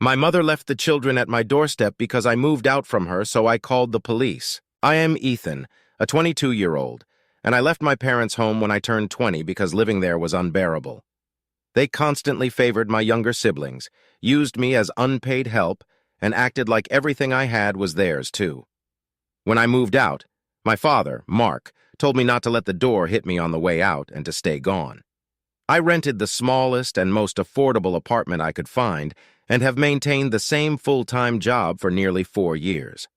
My mother left the children at my doorstep because I moved out from her, so I called the police. I am Ethan, a 22-year-old, and I left my parents' home when I turned 20 because living there was unbearable. They constantly favored my younger siblings, used me as unpaid help, and acted like everything I had was theirs, too. When I moved out, my father, Mark, told me not to let the door hit me on the way out and to stay gone. I rented the smallest and most affordable apartment I could find and have maintained the same full-time job for nearly 4 years.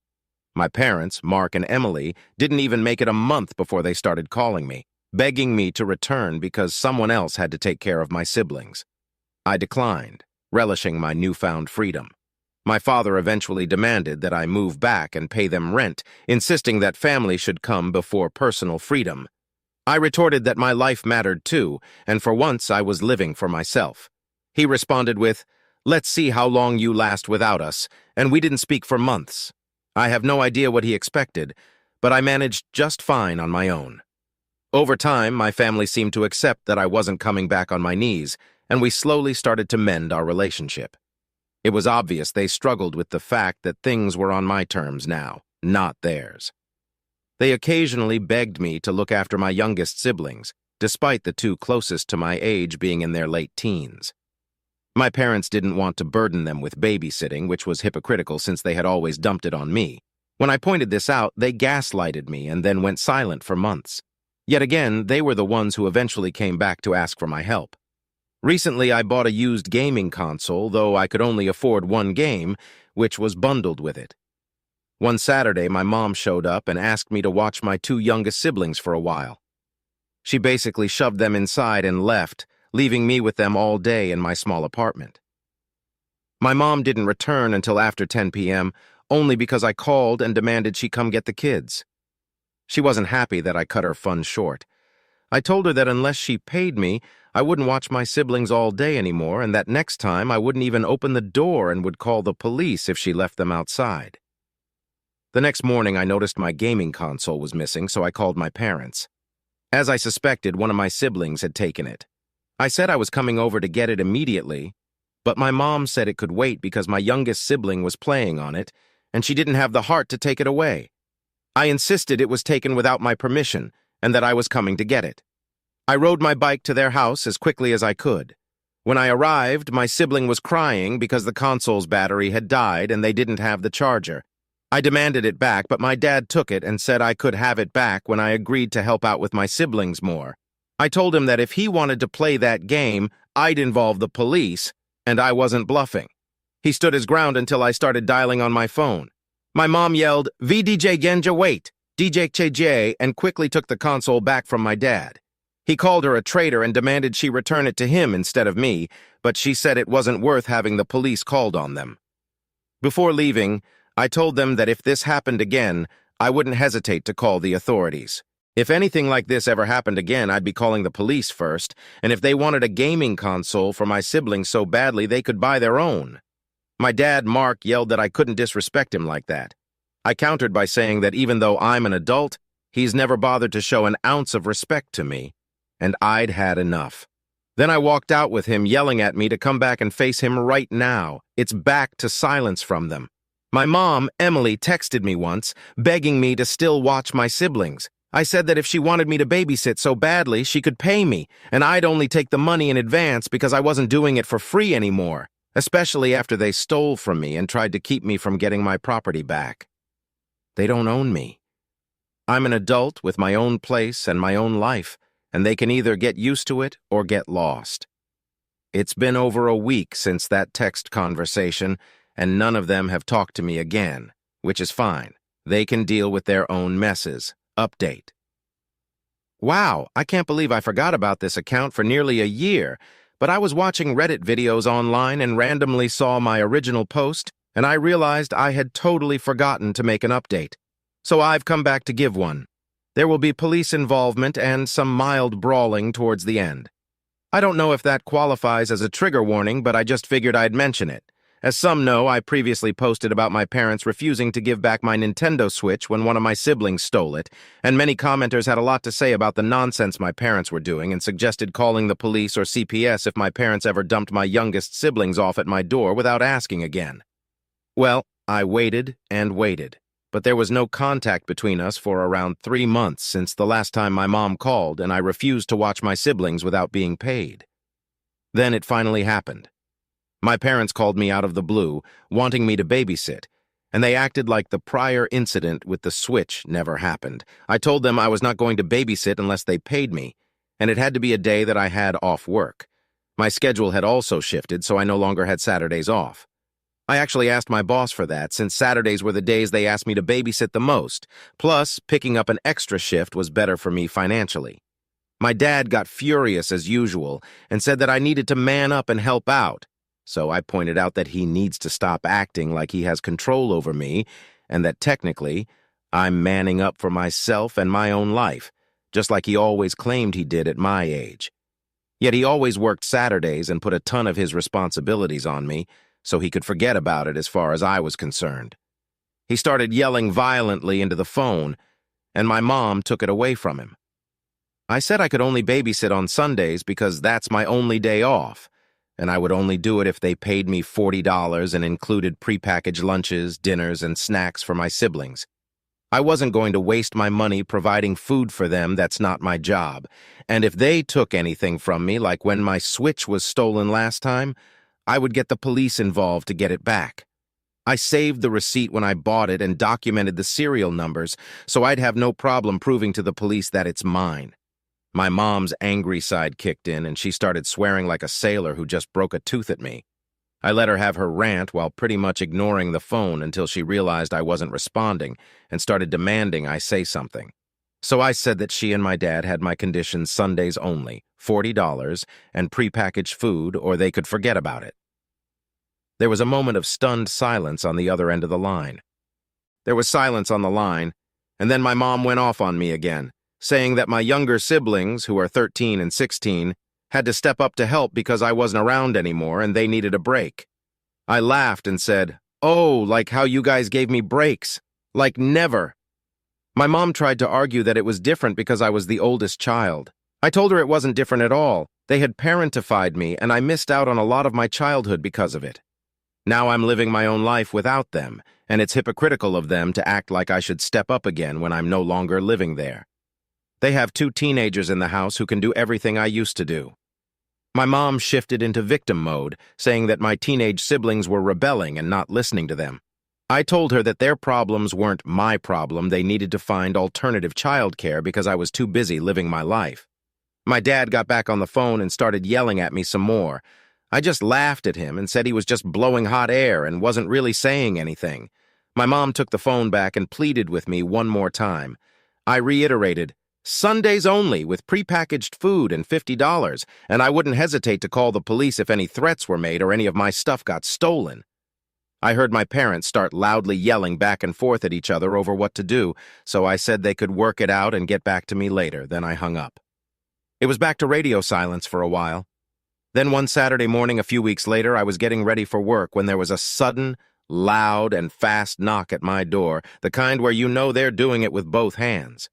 My parents, Mark and Emily, didn't even make it a month before they started calling me, begging me to return because someone else had to take care of my siblings. I declined, relishing my newfound freedom. My father eventually demanded that I move back and pay them rent, insisting that family should come before personal freedom. I retorted that my life mattered too, and for once I was living for myself. He responded with, "Let's see how long you last without us," and we didn't speak for months. I have no idea what he expected, but I managed just fine on my own. Over time, my family seemed to accept that I wasn't coming back on my knees, and we slowly started to mend our relationship. It was obvious they struggled with the fact that things were on my terms now, not theirs. They occasionally begged me to look after my youngest siblings, despite the two closest to my age being in their late teens. My parents didn't want to burden them with babysitting, which was hypocritical since they had always dumped it on me. When I pointed this out, they gaslighted me and then went silent for months. Yet again, they were the ones who eventually came back to ask for my help. Recently, I bought a used gaming console, though I could only afford one game, which was bundled with it. One Saturday, my mom showed up and asked me to watch my two youngest siblings for a while. She basically shoved them inside and left, leaving me with them all day in my small apartment. My mom didn't return until after 10 p.m., only because I called and demanded she come get the kids. She wasn't happy that I cut her fun short. I told her that unless she paid me, I wouldn't watch my siblings all day anymore, and that next time I wouldn't even open the door and would call the police if she left them outside. The next morning, I noticed my gaming console was missing, so I called my parents. As I suspected, one of my siblings had taken it. I said I was coming over to get it immediately, but my mom said it could wait because my youngest sibling was playing on it, and she didn't have the heart to take it away. I insisted it was taken without my permission, and that I was coming to get it. I rode my bike to their house as quickly as I could. When I arrived, my sibling was crying because the console's battery had died and they didn't have the charger. I demanded it back, but my dad took it and said I could have it back when I agreed to help out with my siblings more. I told him that if he wanted to play that game, I'd involve the police, and I wasn't bluffing. He stood his ground until I started dialing on my phone. My mom yelled, "VDJ Genja, wait! DJ Cheje," and quickly took the console back from my dad. He called her a traitor and demanded she return it to him instead of me, but she said it wasn't worth having the police called on them. Before leaving, I told them that if this happened again, I wouldn't hesitate to call the authorities. If anything like this ever happened again, I'd be calling the police first, and if they wanted a gaming console for my siblings so badly they could buy their own. My dad, Mark, yelled that I couldn't disrespect him like that. I countered by saying that even though I'm an adult, he's never bothered to show an ounce of respect to me, and I'd had enough. Then I walked out with him yelling at me to come back and face him right now. It's back to silence from them. My mom, Emily, texted me once, begging me to still watch my siblings. I said that if she wanted me to babysit so badly, she could pay me, and I'd only take the money in advance because I wasn't doing it for free anymore, especially after they stole from me and tried to keep me from getting my property back. They don't own me. I'm an adult with my own place and my own life, and they can either get used to it or get lost. It's been over a week since that text conversation, and none of them have talked to me again, which is fine. They can deal with their own messes. Update. Wow, I can't believe I forgot about this account for nearly a year, but I was watching Reddit videos online and randomly saw my original post, and I realized I had totally forgotten to make an update. So I've come back to give one. There will be police involvement and some mild brawling towards the end. I don't know if that qualifies as a trigger warning, but I just figured I'd mention it. As some know, I previously posted about my parents refusing to give back my Nintendo Switch when one of my siblings stole it, and many commenters had a lot to say about the nonsense my parents were doing and suggested calling the police or CPS if my parents ever dumped my youngest siblings off at my door without asking again. Well, I waited and waited, but there was no contact between us for around 3 months since the last time my mom called, and I refused to watch my siblings without being paid. Then it finally happened. My parents called me out of the blue, wanting me to babysit, and they acted like the prior incident with the Switch never happened. I told them I was not going to babysit unless they paid me, and it had to be a day that I had off work. My schedule had also shifted, so I no longer had Saturdays off. I actually asked my boss for that, since Saturdays were the days they asked me to babysit the most. Plus, picking up an extra shift was better for me financially. My dad got furious as usual and said that I needed to man up and help out. So I pointed out that he needs to stop acting like he has control over me, and that technically, I'm manning up for myself and my own life, just like he always claimed he did at my age. Yet he always worked Saturdays and put a ton of his responsibilities on me, so he could forget about it as far as I was concerned. He started yelling violently into the phone, and my mom took it away from him. I said I could only babysit on Sundays because that's my only day off, and I would only do it if they paid me $40 and included prepackaged lunches, dinners, and snacks for my siblings. I wasn't going to waste my money providing food for them. That's not my job. And if they took anything from me, like when my Switch was stolen last time, I would get the police involved to get it back. I saved the receipt when I bought it and documented the serial numbers, so I'd have no problem proving to the police that it's mine. My mom's angry side kicked in, and she started swearing like a sailor who just broke a tooth at me. I let her have her rant while pretty much ignoring the phone until she realized I wasn't responding and started demanding I say something. So I said that she and my dad had my conditions Sundays only, $40, and prepackaged food, or they could forget about it. There was a moment of stunned silence on the other end of the line. There was silence on the line, and then my mom went off on me again, saying that my younger siblings, who are 13 and 16, had to step up to help because I wasn't around anymore and they needed a break. I laughed and said, "Oh, like how you guys gave me breaks. Like never." My mom tried to argue that it was different because I was the oldest child. I told her it wasn't different at all. They had parentified me, and I missed out on a lot of my childhood because of it. Now I'm living my own life without them, and it's hypocritical of them to act like I should step up again when I'm no longer living there. They have 2 teenagers in the house who can do everything I used to do. My mom shifted into victim mode, saying that my teenage siblings were rebelling and not listening to them. I told her that their problems weren't my problem. They needed to find alternative childcare because I was too busy living my life. My dad got back on the phone and started yelling at me some more. I just laughed at him and said he was just blowing hot air and wasn't really saying anything. My mom took the phone back and pleaded with me one more time. I reiterated, Sundays only with prepackaged food and $50, and I wouldn't hesitate to call the police if any threats were made or any of my stuff got stolen. I heard my parents start loudly yelling back and forth at each other over what to do, so I said they could work it out and get back to me later. Then I hung up. It was back to radio silence for a while. Then one Saturday morning a few weeks later, I was getting ready for work when there was a sudden, loud, and fast knock at my door, the kind where you know they're doing it with both hands.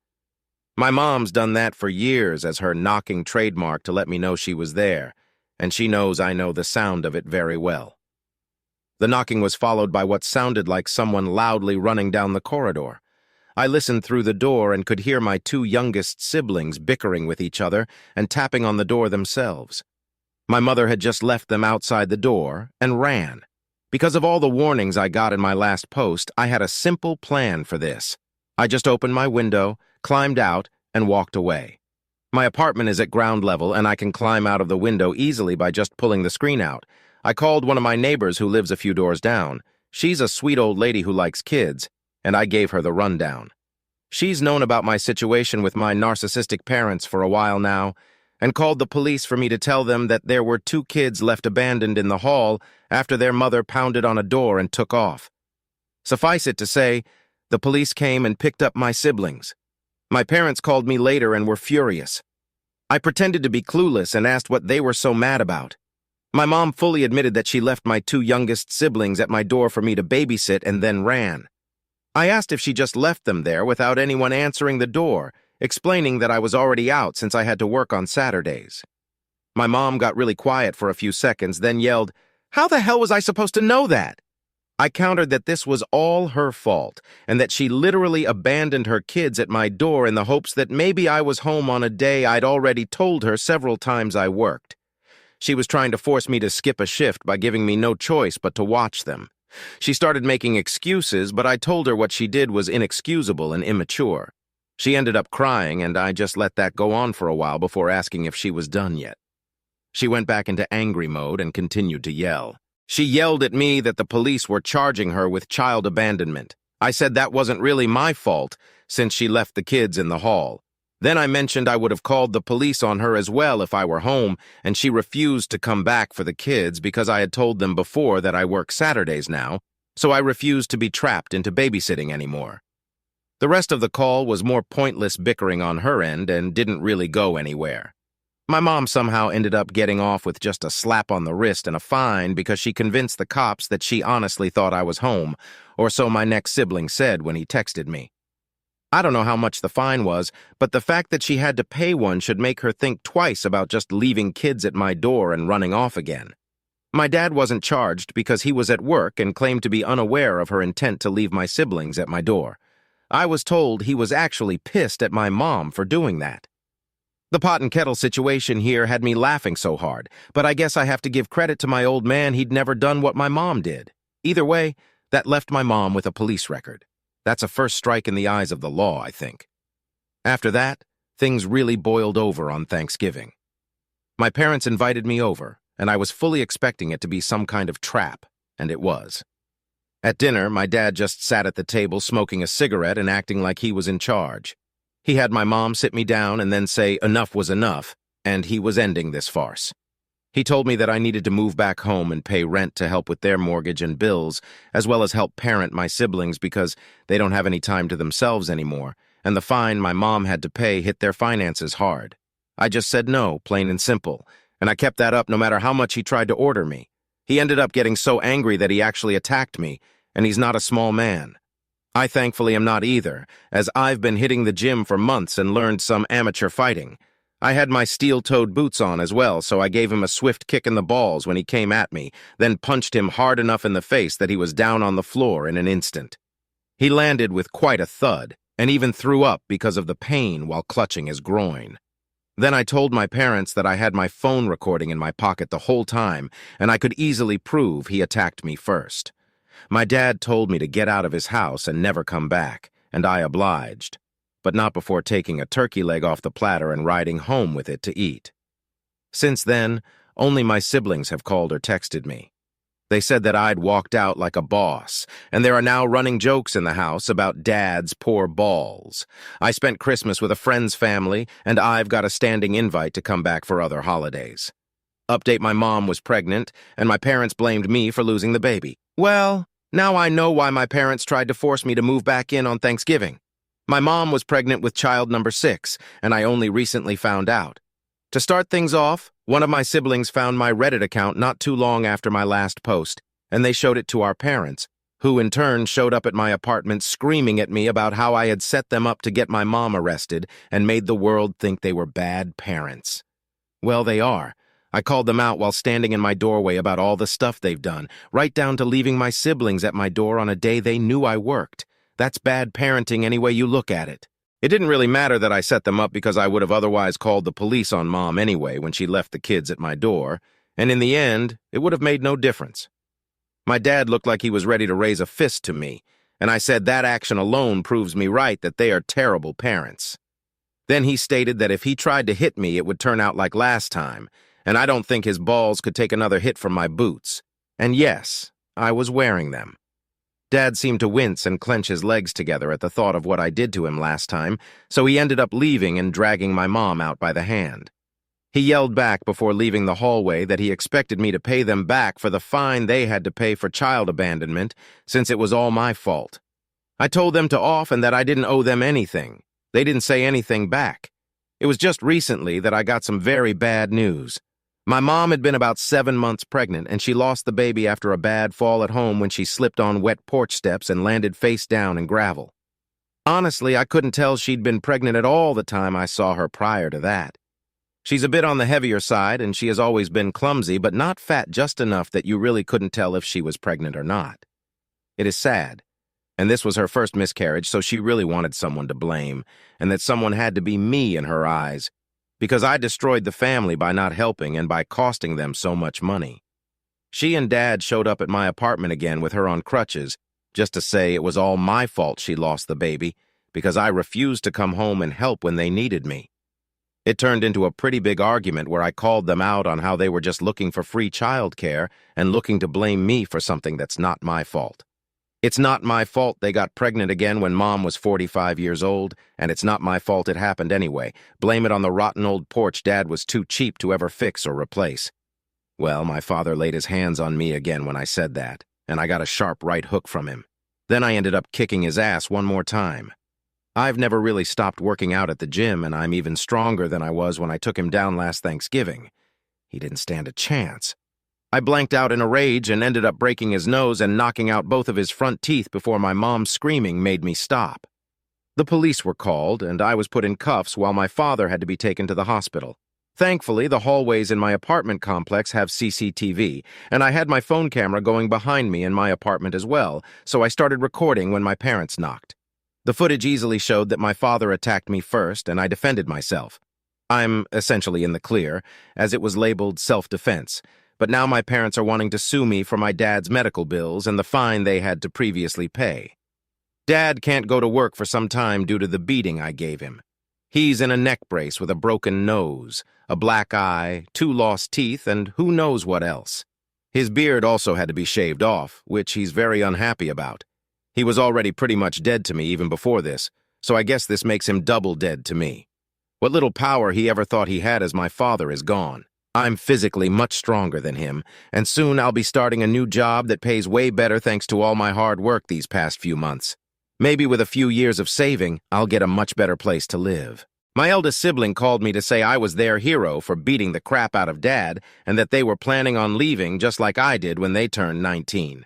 My mom's done that for years as her knocking trademark to let me know she was there, and she knows I know the sound of it very well. The knocking was followed by what sounded like someone loudly running down the corridor. I listened through the door and could hear my 2 youngest siblings bickering with each other and tapping on the door themselves. My mother had just left them outside the door and ran. Because of all the warnings I got in my last post, I had a simple plan for this. I just opened my window, climbed out, and walked away. My apartment is at ground level, and I can climb out of the window easily by just pulling the screen out. I called one of my neighbors who lives a few doors down. She's a sweet old lady who likes kids, and I gave her the rundown. She's known about my situation with my narcissistic parents for a while now, and called the police for me to tell them that there were 2 kids left abandoned in the hall after their mother pounded on a door and took off. Suffice it to say, the police came and picked up my siblings. My parents called me later and were furious. I pretended to be clueless and asked what they were so mad about. My mom fully admitted that she left my two youngest siblings at my door for me to babysit and then ran. I asked if she just left them there without anyone answering the door, explaining that I was already out since I had to work on Saturdays. My mom got really quiet for a few seconds, then yelled, "How the hell was I supposed to know that?" I countered that this was all her fault, and that she literally abandoned her kids at my door in the hopes that maybe I was home on a day I'd already told her several times I worked. She was trying to force me to skip a shift by giving me no choice but to watch them. She started making excuses, but I told her what she did was inexcusable and immature. She ended up crying, and I just let that go on for a while before asking if she was done yet. She went back into angry mode and continued to yell. She yelled at me that the police were charging her with child abandonment. I said that wasn't really my fault, since she left the kids in the hall. Then I mentioned I would have called the police on her as well if I were home, and she refused to come back for the kids because I had told them before that I work Saturdays now, so I refused to be trapped into babysitting anymore. The rest of the call was more pointless bickering on her end and didn't really go anywhere. My mom somehow ended up getting off with just a slap on the wrist and a fine because she convinced the cops that she honestly thought I was home, or so my next sibling said when he texted me. I don't know how much the fine was, but the fact that she had to pay one should make her think twice about just leaving kids at my door and running off again. My dad wasn't charged because he was at work and claimed to be unaware of her intent to leave my siblings at my door. I was told he was actually pissed at my mom for doing that. The pot and kettle situation here had me laughing so hard, but I guess I have to give credit to my old man. He'd never done what my mom did. Either way, that left my mom with a police record. That's a first strike in the eyes of the law, I think. After that, things really boiled over on Thanksgiving. My parents invited me over, and I was fully expecting it to be some kind of trap, and it was. At dinner, my dad just sat at the table smoking a cigarette and acting like he was in charge. He had my mom sit me down and then say enough was enough, and he was ending this farce. He told me that I needed to move back home and pay rent to help with their mortgage and bills, as well as help parent my siblings because they don't have any time to themselves anymore, and the fine my mom had to pay hit their finances hard. I just said no, plain and simple, and I kept that up no matter how much he tried to order me. He ended up getting so angry that he actually attacked me, and he's not a small man. I thankfully am not either, as I've been hitting the gym for months and learned some amateur fighting. I had my steel-toed boots on as well, so I gave him a swift kick in the balls when he came at me, then punched him hard enough in the face that he was down on the floor in an instant. He landed with quite a thud, and even threw up because of the pain while clutching his groin. Then I told my parents that I had my phone recording in my pocket the whole time, and I could easily prove he attacked me first. My dad told me to get out of his house and never come back, and I obliged, but not before taking a turkey leg off the platter and riding home with it to eat. Since then, only my siblings have called or texted me. They said that I'd walked out like a boss, and there are now running jokes in the house about Dad's poor balls. I spent Christmas with a friend's family, and I've got a standing invite to come back for other holidays. Update: my mom was pregnant, and my parents blamed me for losing the baby. Well, now I know why my parents tried to force me to move back in on Thanksgiving. My mom was pregnant with child number 6, and I only recently found out. To start things off, one of my siblings found my Reddit account not too long after my last post, and they showed it to our parents, who in turn showed up at my apartment screaming at me about how I had set them up to get my mom arrested and made the world think they were bad parents. Well, they are. I called them out while standing in my doorway about all the stuff they've done, right down to leaving my siblings at my door on a day they knew I worked. That's bad parenting any way you look at it. It didn't really matter that I set them up because I would have otherwise called the police on Mom anyway when she left the kids at my door, and in the end, it would have made no difference. My dad looked like he was ready to raise a fist to me, and I said that action alone proves me right that they are terrible parents. Then he stated that if he tried to hit me, it would turn out like last time, and I don't think his balls could take another hit from my boots. And yes, I was wearing them. Dad seemed to wince and clench his legs together at the thought of what I did to him last time, so he ended up leaving and dragging my mom out by the hand. He yelled back before leaving the hallway that he expected me to pay them back for the fine they had to pay for child abandonment, since it was all my fault. I told them to off and that I didn't owe them anything. They didn't say anything back. It was just recently that I got some very bad news. My mom had been about 7 months pregnant, and she lost the baby after a bad fall at home when she slipped on wet porch steps and landed face down in gravel. Honestly, I couldn't tell she'd been pregnant at all the time I saw her prior to that. She's a bit on the heavier side, and she has always been clumsy, but not fat just enough that you really couldn't tell if she was pregnant or not. It is sad, and this was her first miscarriage, so she really wanted someone to blame, and that someone had to be me in her eyes, because I destroyed the family by not helping and by costing them so much money. She and Dad showed up at my apartment again with her on crutches, just to say it was all my fault she lost the baby, because I refused to come home and help when they needed me. It turned into a pretty big argument where I called them out on how they were just looking for free childcare and looking to blame me for something that's not my fault. It's not my fault they got pregnant again when Mom was 45 years old, and it's not my fault it happened anyway. Blame it on the rotten old porch Dad was too cheap to ever fix or replace. Well, my father laid his hands on me again when I said that, and I got a sharp right hook from him. Then I ended up kicking his ass one more time. I've never really stopped working out at the gym, and I'm even stronger than I was when I took him down last Thanksgiving. He didn't stand a chance. I blanked out in a rage and ended up breaking his nose and knocking out both of his front teeth before my mom's screaming made me stop. The police were called, and I was put in cuffs while my father had to be taken to the hospital. Thankfully, the hallways in my apartment complex have CCTV, and I had my phone camera going behind me in my apartment as well, so I started recording when my parents knocked. The footage easily showed that my father attacked me first, and I defended myself. I'm essentially in the clear, as it was labeled self-defense, but now my parents are wanting to sue me for my dad's medical bills and the fine they had to previously pay. Dad can't go to work for some time due to the beating I gave him. He's in a neck brace with a broken nose, a black eye, 2 lost teeth, and who knows what else. His beard also had to be shaved off, which he's very unhappy about. He was already pretty much dead to me even before this, so I guess this makes him double dead to me. What little power he ever thought he had as my father is gone. I'm physically much stronger than him, and soon I'll be starting a new job that pays way better thanks to all my hard work these past few months. Maybe with a few years of saving, I'll get a much better place to live. My eldest sibling called me to say I was their hero for beating the crap out of Dad and that they were planning on leaving just like I did when they turned 19.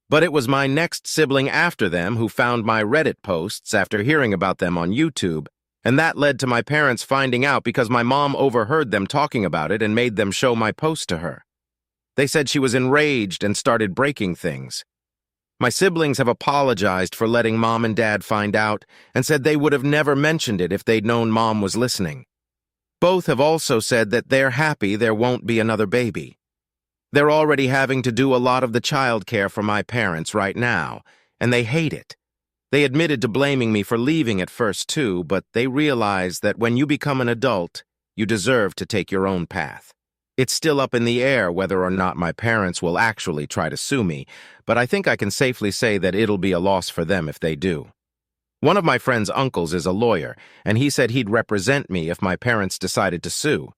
But it was my next sibling after them who found my Reddit posts after hearing about them on YouTube, and that led to my parents finding out because my mom overheard them talking about it and made them show my post to her. They said she was enraged and started breaking things. My siblings have apologized for letting Mom and Dad find out and said they would have never mentioned it if they'd known Mom was listening. Both have also said that they're happy there won't be another baby. They're already having to do a lot of the child care for my parents right now, and they hate it. They admitted to blaming me for leaving at first too, but they realize that when you become an adult, you deserve to take your own path. It's still up in the air whether or not my parents will actually try to sue me, but I think I can safely say that it'll be a loss for them if they do. One of my friend's uncles is a lawyer, and he said he'd represent me if my parents decided to sue.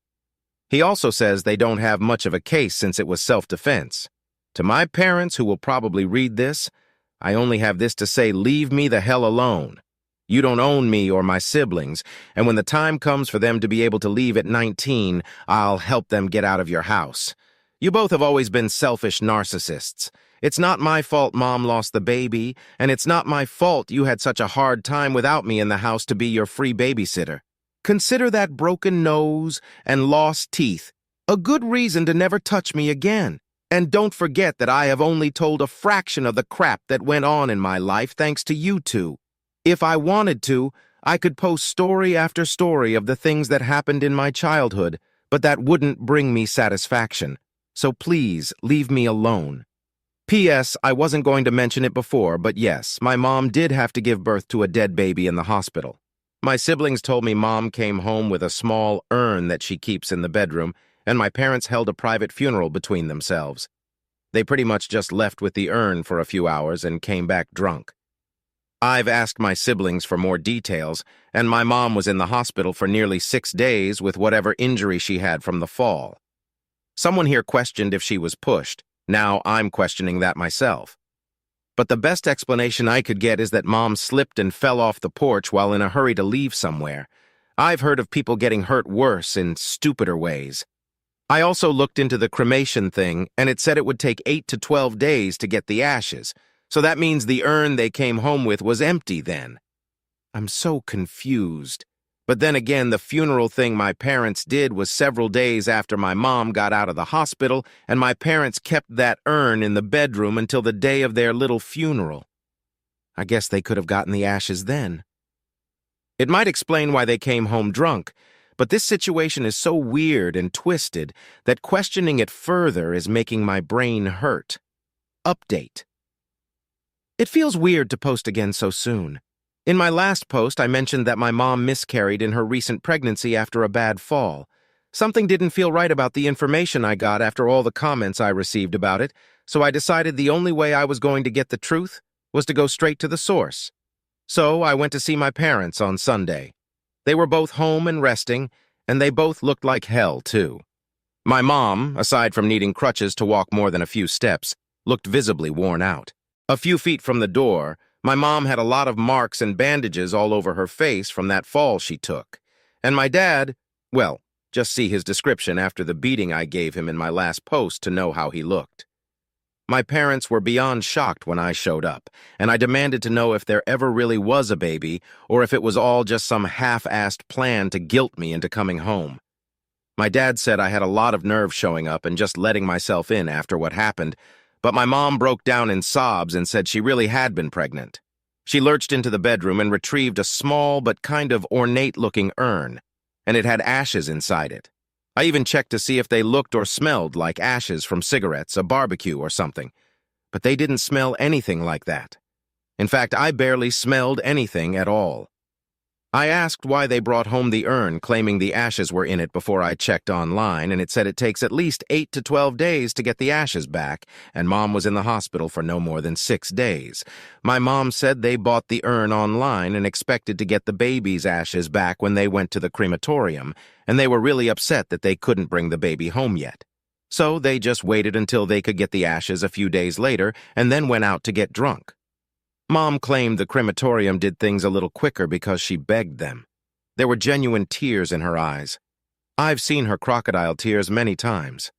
He also says they don't have much of a case since it was self-defense. To my parents, who will probably read this, I only have this to say: leave me the hell alone. You don't own me or my siblings, and when the time comes for them to be able to leave at 19, I'll help them get out of your house. You both have always been selfish narcissists. It's not my fault Mom lost the baby, and it's not my fault you had such a hard time without me in the house to be your free babysitter. Consider that broken nose and lost teeth a good reason to never touch me again. And don't forget that I have only told a fraction of the crap that went on in my life thanks to you two. If I wanted to, I could post story after story of the things that happened in my childhood, but that wouldn't bring me satisfaction. So please, leave me alone. P.S. I wasn't going to mention it before, but yes, my mom did have to give birth to a dead baby in the hospital. My siblings told me Mom came home with a small urn that she keeps in the bedroom, and my parents held a private funeral between themselves. They pretty much just left with the urn for a few hours and came back drunk. I've asked my siblings for more details, and my mom was in the hospital for nearly 6 days with whatever injury she had from the fall. Someone here questioned if she was pushed. Now I'm questioning that myself. But the best explanation I could get is that Mom slipped and fell off the porch while in a hurry to leave somewhere. I've heard of people getting hurt worse in stupider ways. I also looked into the cremation thing, and it said it would take 8 to 12 days to get the ashes, so that means the urn they came home with was empty then. I'm so confused. But then again, the funeral thing my parents did was several days after my mom got out of the hospital, and my parents kept that urn in the bedroom until the day of their little funeral. I guess they could have gotten the ashes then. It might explain why they came home drunk, but this situation is so weird and twisted that questioning it further is making my brain hurt. Update. It feels weird to post again so soon. In my last post, I mentioned that my mom miscarried in her recent pregnancy after a bad fall. Something didn't feel right about the information I got after all the comments I received about it, so I decided the only way I was going to get the truth was to go straight to the source. So I went to see my parents on Sunday. They were both home and resting, and they both looked like hell, too. My mom, aside from needing crutches to walk more than a few steps, looked visibly worn out. A few feet from the door, my mom had a lot of marks and bandages all over her face from that fall she took. And my dad, well, just see his description after the beating I gave him in my last post to know how he looked. My parents were beyond shocked when I showed up, and I demanded to know if there ever really was a baby or if it was all just some half-assed plan to guilt me into coming home. My dad said I had a lot of nerve showing up and just letting myself in after what happened, but my mom broke down in sobs and said she really had been pregnant. She lurched into the bedroom and retrieved a small but kind of ornate-looking urn, and it had ashes inside it. I even checked to see if they looked or smelled like ashes from cigarettes, a barbecue, or something, but they didn't smell anything like that. In fact, I barely smelled anything at all. I asked why they brought home the urn, claiming the ashes were in it before I checked online, and it said it takes at least 8 to 12 days to get the ashes back, and Mom was in the hospital for no more than 6 days. My mom said they bought the urn online and expected to get the baby's ashes back when they went to the crematorium, and they were really upset that they couldn't bring the baby home yet. So they just waited until they could get the ashes a few days later and then went out to get drunk. Mom claimed the crematorium did things a little quicker because she begged them. There were genuine tears in her eyes. I've seen her crocodile tears many times,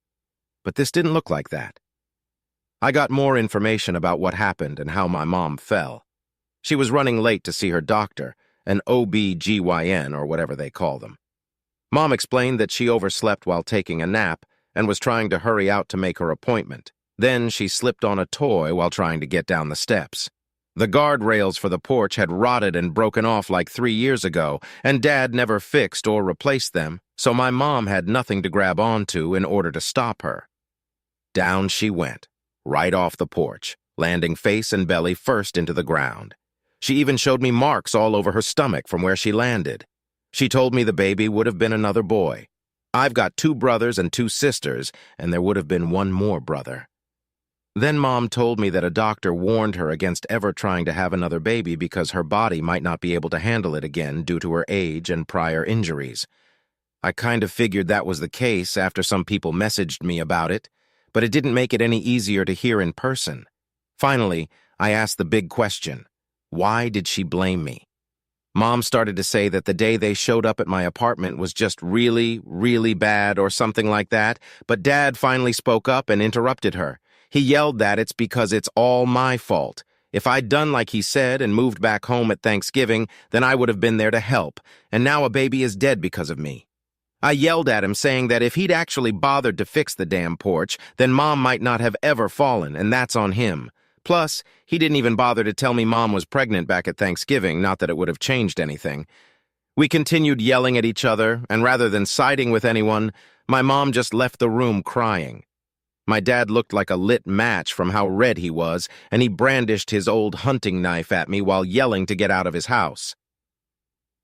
but this didn't look like that. I got more information about what happened and how my mom fell. She was running late to see her doctor, an OB-GYN or whatever they call them. Mom explained that she overslept while taking a nap and was trying to hurry out to make her appointment. Then she slipped on a toy while trying to get down the steps. The guardrails for the porch had rotted and broken off like 3 years ago, and Dad never fixed or replaced them, so my mom had nothing to grab onto in order to stop her. Down she went, right off the porch, landing face and belly first into the ground. She even showed me marks all over her stomach from where she landed. She told me the baby would have been another boy. I've got 2 brothers and 2 sisters, and there would have been 1 more brother. Then Mom told me that a doctor warned her against ever trying to have another baby because her body might not be able to handle it again due to her age and prior injuries. I kind of figured that was the case after some people messaged me about it, but it didn't make it any easier to hear in person. Finally, I asked the big question: why did she blame me? Mom started to say that the day they showed up at my apartment was just really, really bad or something like that, but Dad finally spoke up and interrupted her. He yelled that it's because it's all my fault. If I'd done like he said and moved back home at Thanksgiving, then I would have been there to help, and now a baby is dead because of me. I yelled at him, saying that if he'd actually bothered to fix the damn porch, then Mom might not have ever fallen, and that's on him. Plus, he didn't even bother to tell me Mom was pregnant back at Thanksgiving, not that it would have changed anything. We continued yelling at each other, and rather than siding with anyone, my mom just left the room crying. My dad looked like a lit match from how red he was, and he brandished his old hunting knife at me while yelling to get out of his house.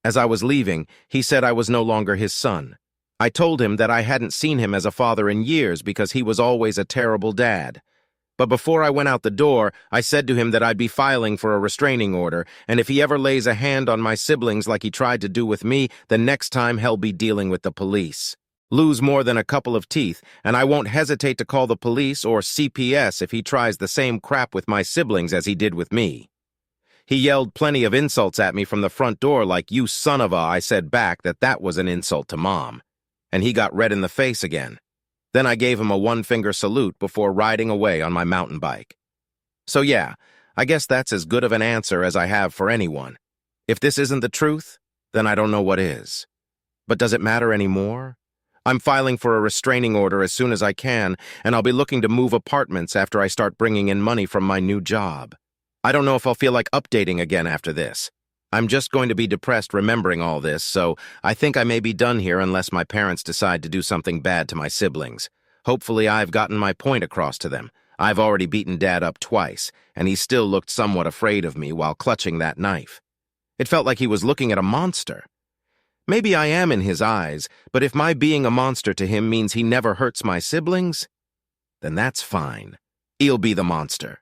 As I was leaving, he said I was no longer his son. I told him that I hadn't seen him as a father in years because he was always a terrible dad. But before I went out the door, I said to him that I'd be filing for a restraining order, and if he ever lays a hand on my siblings like he tried to do with me, then next time he'll be dealing with the police. Lose more than a couple of teeth, and I won't hesitate to call the police or CPS if he tries the same crap with my siblings as he did with me. He yelled plenty of insults at me from the front door like, "You son of a," I said back that was an insult to Mom. And he got red in the face again. Then I gave him a one-finger salute before riding away on my mountain bike. So yeah, I guess that's as good of an answer as I have for anyone. If this isn't the truth, then I don't know what is. But does it matter anymore? I'm filing for a restraining order as soon as I can, and I'll be looking to move apartments after I start bringing in money from my new job. I don't know if I'll feel like updating again after this. I'm just going to be depressed remembering all this, so I think I may be done here unless my parents decide to do something bad to my siblings. Hopefully I've gotten my point across to them. I've already beaten Dad up twice, and he still looked somewhat afraid of me while clutching that knife. It felt like he was looking at a monster. Maybe I am in his eyes, but if my being a monster to him means he never hurts my siblings, then that's fine. He'll be the monster.